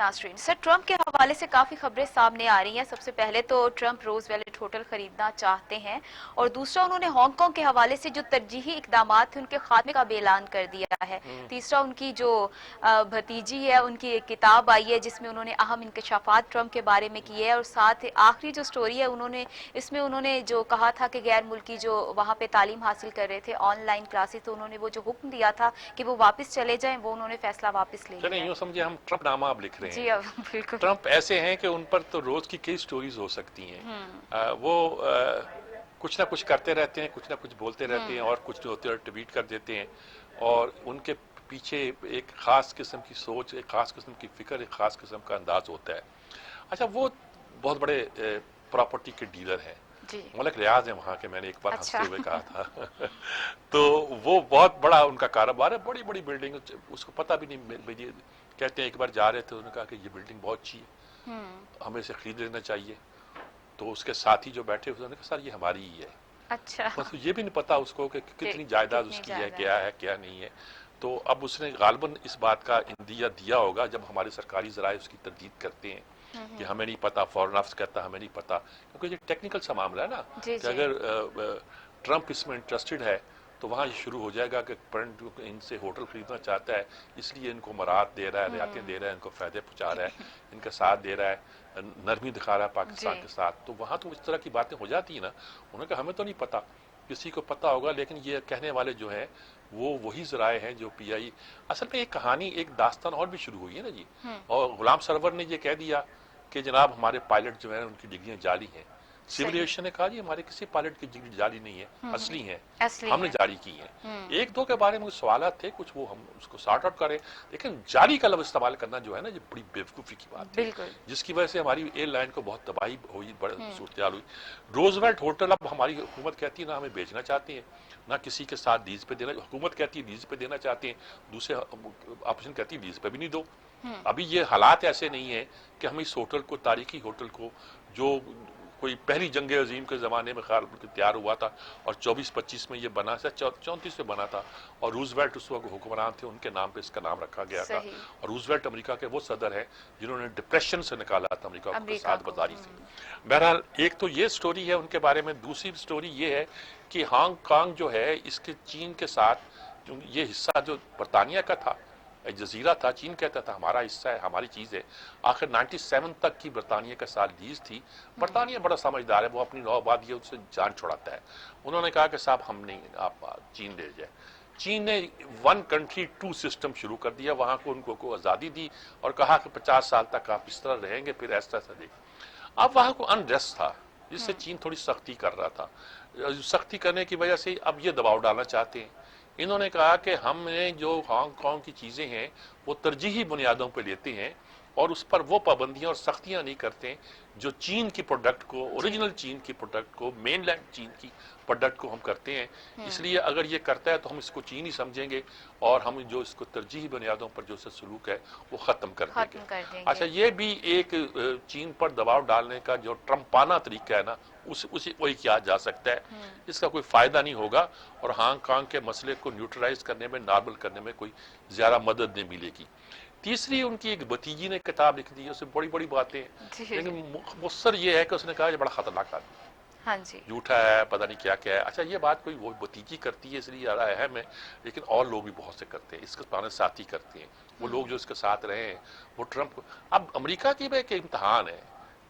नाज़रीन, sir Trump के हवाले से काफ़ी खबरें सामने आ रही हैं। सबसे पहले तो ट्रंप रोजवेलेट होटल खरीदना चाहते हैं और दूसरा उन्होंने हांगकांग के हवाले से जो तरजीही इकदाम थे उनके खात्मे का भी ऐलान कर दिया है। तीसरा उनकी जो भतीजी है उनकी एक किताब आई है जिसमें उन्होंने अहम इंकशाफात ट्रंप के बारे में किए हैं और साथ आखिरी जो स्टोरी है उन्होंने जो कहा था कि गैर मुल्की जो वहाँ पे तालीम हासिल कर रहे थे ऑनलाइन क्लासेस, तो उन्होंने वो जो हुक्म दिया था कि वो वापस चले जाएं, वो उन्होंने फैसला वापस ले लिया। यूं समझे हम ट्रंप नामा अब लिख रहे जी हैं। अब बिल्कुल ट्रंप ऐसे हैं कि उन पर तो रोज की कई स्टोरीज हो सकती हैं। वो कुछ ना कुछ करते रहते हैं, कुछ ना कुछ बोलते रहते हैं और कुछ जो होते हैं ट्वीट कर देते हैं और उनके पीछे एक खास किस्म की सोच, एक खास किस्म की फिक्र, एक खास किस्म का अंदाज होता है। अच्छा, वो बहुत बड़े प्रॉपर्टी के डीलर हैं, मलिक रियाज है वहाँ के, मैंने एक बार हंसते हुए कहा था तो वो बहुत बड़ा उनका कारोबार है, बड़ी बड़ी बिल्डिंग, उसको पता भी नहीं। कहते हैं एक बार जा रहे थे, उन्होंने कहा कि ये बिल्डिंग बहुत अच्छी है, हमें इसे खरीद लेना चाहिए। तो उसके साथी जो बैठे हुए उन्होंने कहा सर ये हमारी ही है। अच्छा, तो ये भी नहीं पता उसको कि कितनी जायदाद उसकी है, क्या है क्या नहीं है। तो अब उसने गालबन इस बात का इंदिया दिया होगा जब हमारे सरकारी जराए उसकी तरदीद करते हैं कि हमें नहीं पता, फॉरेन अफेयर्स कहता हमें नहीं पता, क्योंकि ये टेक्निकल सा मामला है ना कि अगर ट्रंप इसमें इंटरेस्टेड है तो वहाँ ये शुरू हो जाएगा कि करंट इनसे होटल खरीदना चाहता है, इसलिए इनको मराहत दे रहा है, रियायतें दे रहा है, इनको फायदे पहुँचा रहा है, इनका साथ दे रहा है, नरमी दिखा रहा है पाकिस्तान के साथ। तो वहाँ तो इस तरह की बातें हो जाती है ना। उन्होंने कहा हमें तो नहीं पता, किसी को पता होगा, लेकिन ये कहने वाले जो हैं वो वही जराए हैं जो पीआई। असल में एक कहानी, एक दास्तान और भी शुरू हुई है ना जी। और गुलाम सरवर ने ये कह दिया कि जनाब हमारे पायलट जो है उनकी डिग्रियां जाली हैं। सिविल एविएशन ने कहा जी हमारे किसी पायलट की डिग्री जाली नहीं है, असली है, हमने जारी की है। एक दो के बारे में सवाल थे कुछ, वो हम उसको सॉर्ट आउट करें, लेकिन जाली का लफ्ज इस्तेमाल करना जो है ना, ये बड़ी बेवकूफ़ी की बात है, जिसकी वजह से हमारी एयरलाइन को बहुत तबाही हुई, बड़ी सूरत हुई। रोजवेल्ट होटल अब हमारी हुकूमत कहती है ना हमें बेचना चाहती है, ना किसी के साथ लीज पे देना, हुकूमत कहती है लीज पे देना चाहते हैं, दूसरे अपोजिशन कहती है लीज पे भी नहीं दो। अभी ये हालात ऐसे नहीं है कि हम इस होटल को, तारीखी होटल को, जो कोई पहली जंग अजीम के ज़माने में ख्याल तैयार हुआ था और 24-25 में ये बना था, 34 में बना था, और रूजवेल्ट उस वक्त हुक्मरान थे, उनके नाम पे इसका नाम रखा गया था। और रूजवेल्ट अमेरिका के वो सदर हैं जिन्होंने डिप्रेशन से निकाला था अमेरिका को साथ बाजारी से। बहरहाल एक तो ये स्टोरी है उनके बारे में। दूसरी स्टोरी ये है कि हांगकांग जो है इसके चीन के साथ, ये हिस्सा जो बरतानिया का था, एक जजीरा था, चीन कहता था हमारा हिस्सा है, हमारी चीज़ है। आखिर 97 तक की बरतानिया के साथ लीज थी। बरतानिया बड़ा समझदार है, वो अपनी नौ आबादी उससे जान छुड़ाता है। उन्होंने कहा कि साहब हम नहीं, आप चीन ले जाए। चीन ने 1 कंट्री 2 सिस्टम शुरू कर दिया, वहाँ को उनको को आज़ादी दी और कहा कि 50 साल तक आप इस तरह रहेंगे, फिर ऐसा ऐसा देख। अब वहाँ को अनरेस्ट था जिससे चीन थोड़ी सख्ती कर रहा था। सख्ती करने की वजह से अब ये दबाव डालना चाहते हैं। इन्होंने कहा कि हमने जो हांगकांग की चीज़ें हैं वो तरजीही बुनियादों पर लेते हैं और उस पर वो पाबंदियां और सख्तियां नहीं करते जो चीन की प्रोडक्ट को, ओरिजिनल चीन की प्रोडक्ट को, मेनलैंड चीन की प्रोडक्ट को हम करते हैं। इसलिए अगर ये करता है तो हम इसको चीन ही समझेंगे और हम जो इसको तरजीही बुनियादों पर जो सलूक है वो ख़त्म कर देंगे। अच्छा, ये भी एक चीन पर दबाव डालने का जो ट्रम्पाना तरीका है ना, उसी वही किया जा सकता है। इसका कोई फ़ायदा नहीं होगा और हांगकांग के मसले को न्यूट्रलाइज करने में, नॉर्मल करने में कोई ज़्यादा मदद नहीं मिलेगी। तीसरी उनकी एक भतीजी ने किताब लिख दी है, उसमें बड़ी बड़ी बातें हैं, लेकिन मुख्तर ये है कि उसने कहा ये बड़ा खतरनाक आदमी, हाँ जी, झूठा है, पता नहीं क्या क्या है। अच्छा, ये बात कोई वो भतीजी करती है इसलिए ज़्यादा अहम है, लेकिन और लोग भी बहुत से करते हैं, इसके पुराने साथी करते हैं, वो लोग जो इसके साथ रहे हैं वो ट्रंप को। अब अमेरिका की भी एक इम्तहान है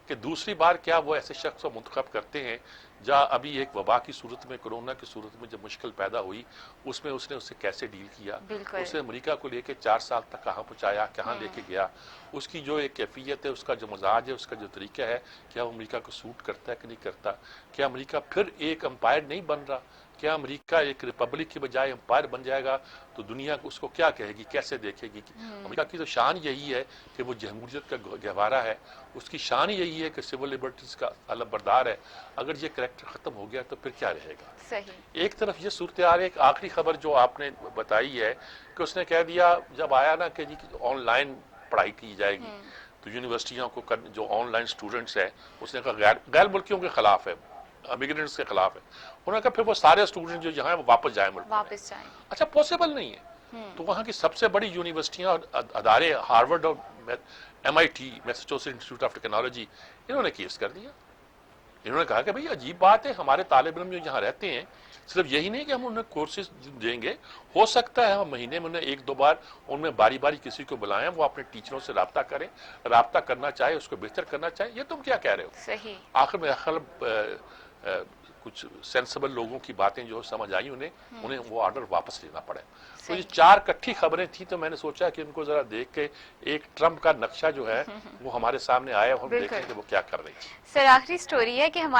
कि दूसरी बार क्या वो ऐसे शख्स को मुंतखब करते हैं। जहाँ अभी एक वबा की सूरत में, कोरोना की सूरत में जब मुश्किल पैदा हुई, उसमें उसने उससे कैसे डील किया, उसने अमेरिका को लेके 4 साल तक कहाँ पहुँचाया, कहाँ लेके गया, उसकी जो एक कैफियत है, उसका जो मजाज है, उसका जो तरीका है, क्या वो अमेरिका को सूट करता है कि नहीं करता। क्या अमेरिका फिर एक एम्पायर नहीं बन रहा, क्या अमेरिका एक रिपब्लिक की बजाय एम्पायर बन जाएगा तो दुनिया उसको क्या कहेगी, कैसे देखेगी। अमेरिका की तो शान यही है कि वो जमहूरियत का गहवारा है, उसकी शान यही है कि सिविल लिबर्टीज का अलबरदार है। अगर ये करेक्टर खत्म हो गया तो फिर क्या रहेगा। सही। एक तरफ ये सूरत हाल है। एक आखिरी खबर जो आपने बताई है कि उसने कह दिया जब आया ना कि जी ऑनलाइन पढ़ाई की जाएगी तो यूनिवर्सिटियों को जो ऑनलाइन स्टूडेंट्स हैं, उसने कहा गैर मुल्कियों के खिलाफ है, इमिग्रेंट्स के खिलाफ है। उन्होंने कहा फिर वो सारे स्टूडेंट जो यहाँ है वो वापस जाए मुल्क, वापस जाए। अच्छा, पॉसिबल नहीं है। तो वहां की सबसे बड़ी यूनिवर्सिटियां और अदारे हार्वर्ड और MIT Massachusetts institute of technology, इन्होंने केस कर दिया। इन्होंने कहा कि भाई अजीब बात है, हमारे तालिब इल्म जो यहाँ रहते हैं, सिर्फ यही नहीं कि हम उन्हें कोर्सेज देंगे, हो सकता है हम महीने में उन्हें 1-2 बार उनमें बारी बारी किसी को बुलाएं, वो अपने टीचरों से राब्ता करें, राब्ता करना चाहे उसको बेहतर करना चाहे। ये तुम क्या कह रहे हो? सही। आखिर में कुछ सेंसिबल लोगों की बातें जो समझ आई उन्हें वो ऑर्डर वापस लेना पड़े। तो ये 4 इकट्ठी खबरें थी, तो मैंने सोचा कि उनको जरा देख के एक ट्रंप का नक्शा जो है वो हमारे सामने आया, हम देखें कि वो क्या कर रही है। सर, आखिरी स्टोरी है कि हमारे